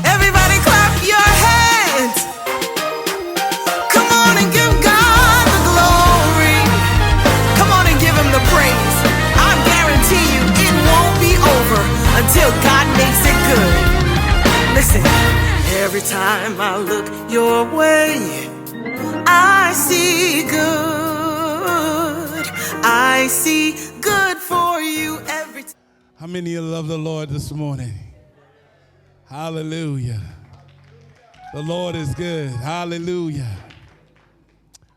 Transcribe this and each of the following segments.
Everybody clap your hands. Come on and give God the glory. Come on and give him the praise. I guarantee you it won't be over until God makes it good. Listen, every time I look your way, I see good. I see good for you every time. How many of you love the Lord this morning? Hallelujah. The Lord is good. Hallelujah.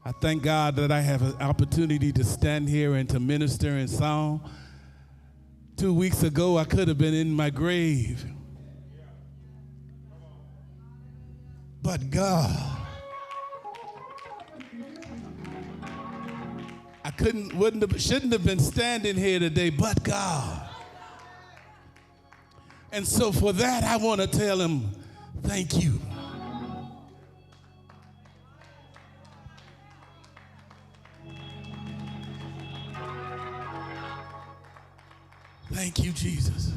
I thank God that I have an opportunity to stand here and to minister in song. 2 weeks ago, I could have been in my grave. But God, shouldn't have been standing here today, but God. And so for that, I want to tell him, thank you. Thank you, Jesus.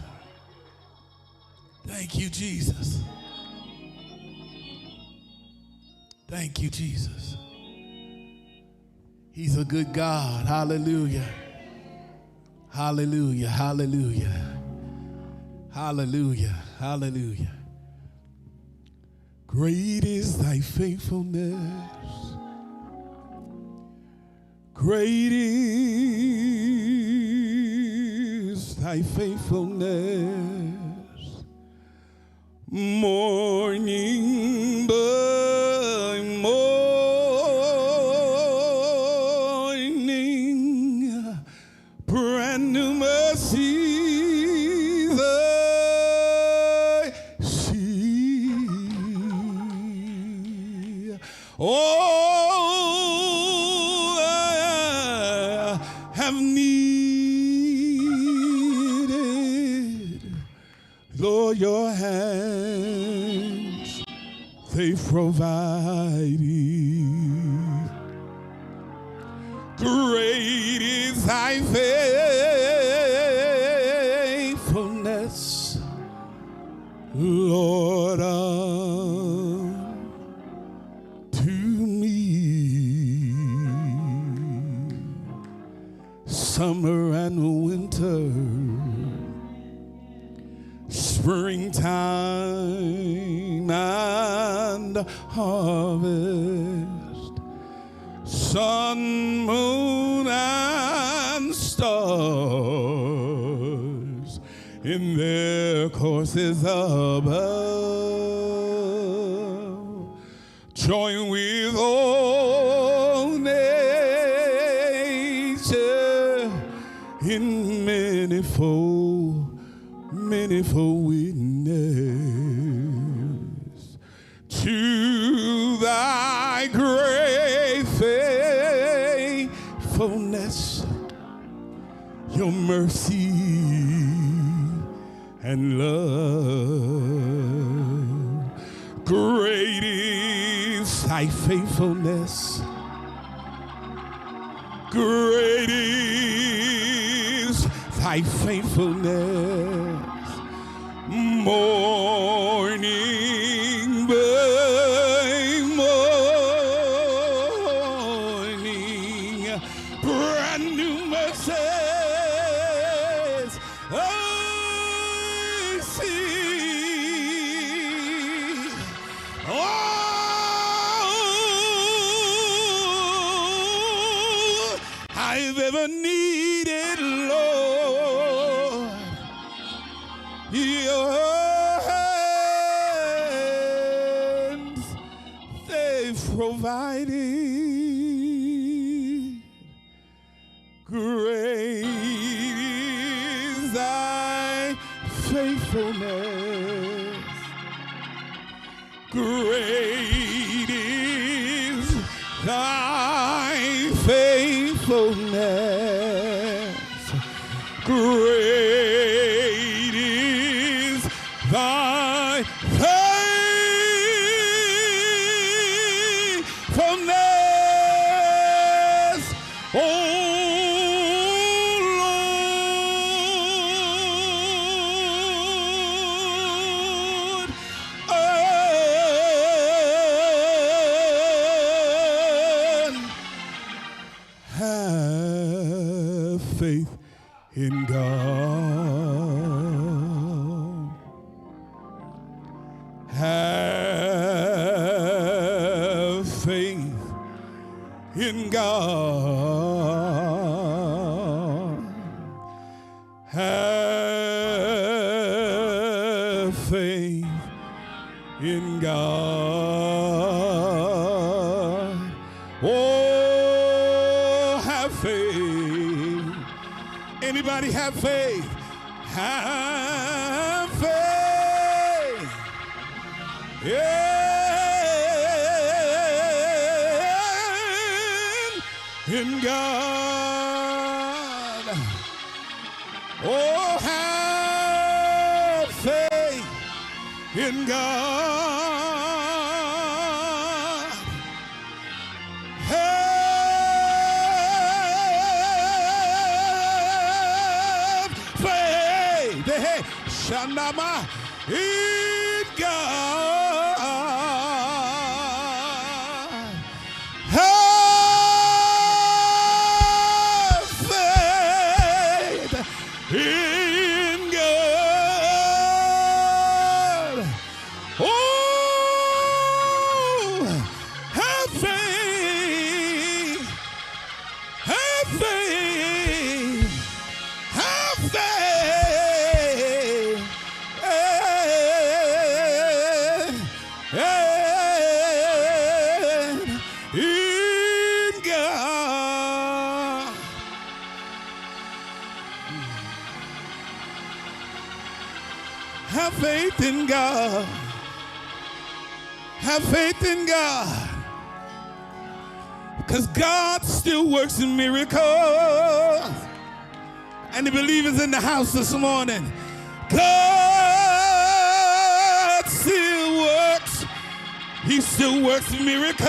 Thank you, Jesus. Thank you, Jesus. He's a good God. Hallelujah. Hallelujah. Hallelujah. Hallelujah. Hallelujah. Great is thy faithfulness. Great is thy faithfulness. Morning by morning, brand new mercies I see. Oh, I have needed, Lord, your hands, they provided. Great is thy faithfulness, Lord, unto me. Summer and winter, springtime and harvest, sun, moon, and stars in their courses above, join with all nature in manifold witness to thy great faithfulness, your mercy and love. Great is thy faithfulness. Great is thy faithfulness. Morning by morning, brand new mercies I see. All I've ever needed, Lord, your hands, they've provided. Great is thy faithfulness. Great is thy faithfulness. Great is thy faithfulness, oh Lord. Have faith in God. Have faith in God. Have faith in God. Oh, have faith. Anybody have faith? Have faith. In God. Oh, have faith in God. Have faith. Hey, Shandama in God. Have faith in God. Oh, have faith. Have faith. Have faith. In God. Have faith in God. Have faith in God. Because God still works in miracles. And the believers in the house this morning, God still works. He still works miracles.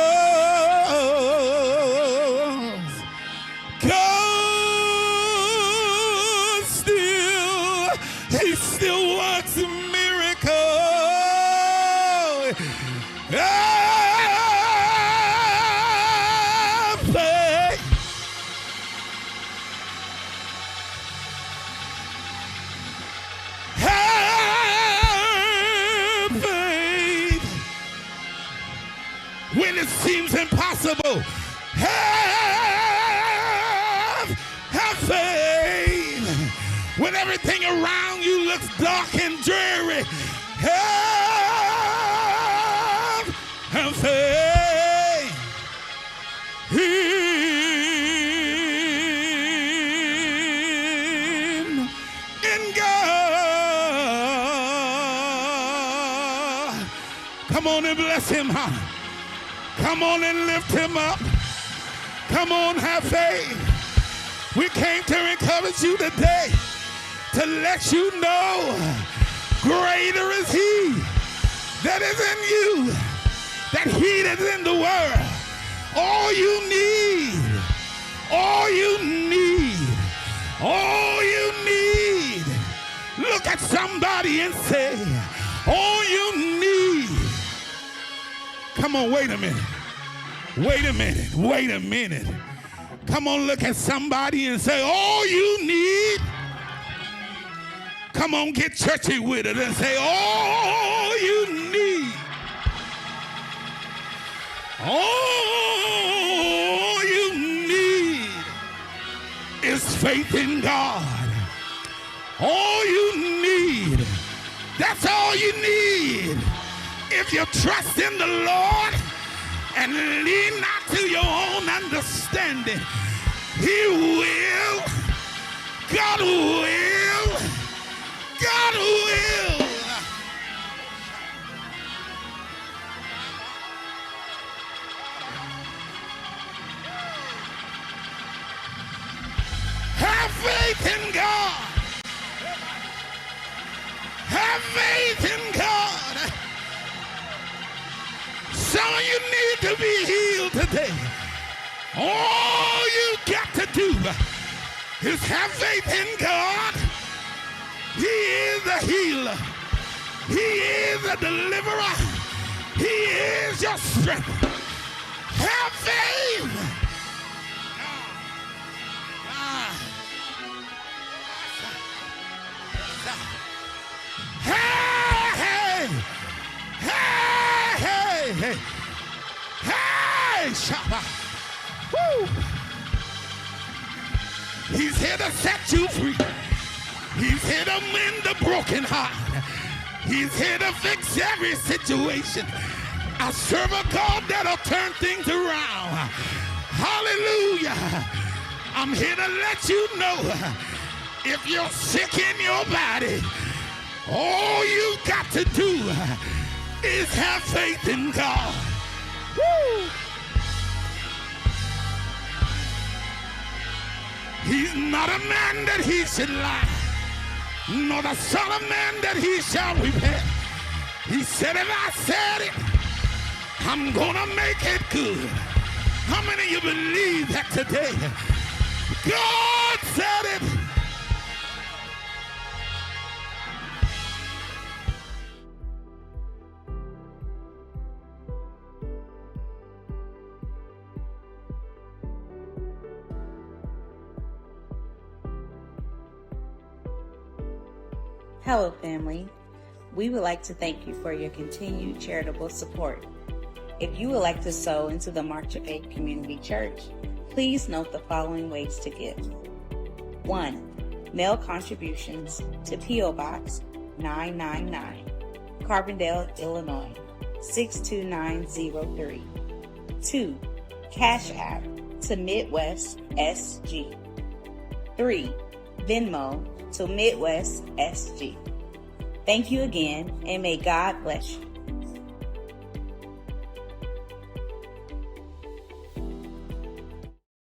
God still, he still works miracles. Have faith. Have faith. When it seems impossible, have faith. When everything around you looks dark and dreary, have faith in God. Come on and bless him, huh? Come on and lift him up. Come on, have faith. We came to encourage you today, to let you know greater is he that is in you, that he that is in the world. All you need, all you need, all you need. Look at somebody and say, all you need. Come on, wait a minute. Wait a minute. Wait a minute. Come on, look at somebody and say, all you need. Come on, get churchy with it and say, all you need. All you need is faith in God. All you need, that's all you need. If you trust in the Lord and lean not to your own understanding, he will, God will, God will. Have faith in God. Have faith in God. Some of you need to be healed today. All you got to do is have faith in God. He is a healer. He is a deliverer. He is your strength. Have faith. Hey, hey, hey, hey, hey, Shabbat. Woo. He's here to set you free. He's here to mend the broken heart. He's here to fix every situation. I serve a God that'll turn things around. Hallelujah. I'm here to let you know, if you're sick in your body, all you got to do is have faith in God. Woo! He's not a man that he should lie, nor the son of man that he shall repent. He said, if I said it, I'm gonna make it good. How many of you believe that today? God said it. Hello, family. We would like to thank you for your continued charitable support. If you would like to sow into the March of Faith Community Church, please note the following ways to give. 1. Mail contributions to P.O. Box 999, Carbondale, Illinois 62903. 2. Cash App to Midwest SG. 3. Venmo to Midwest SG. Thank you again, and may God bless you.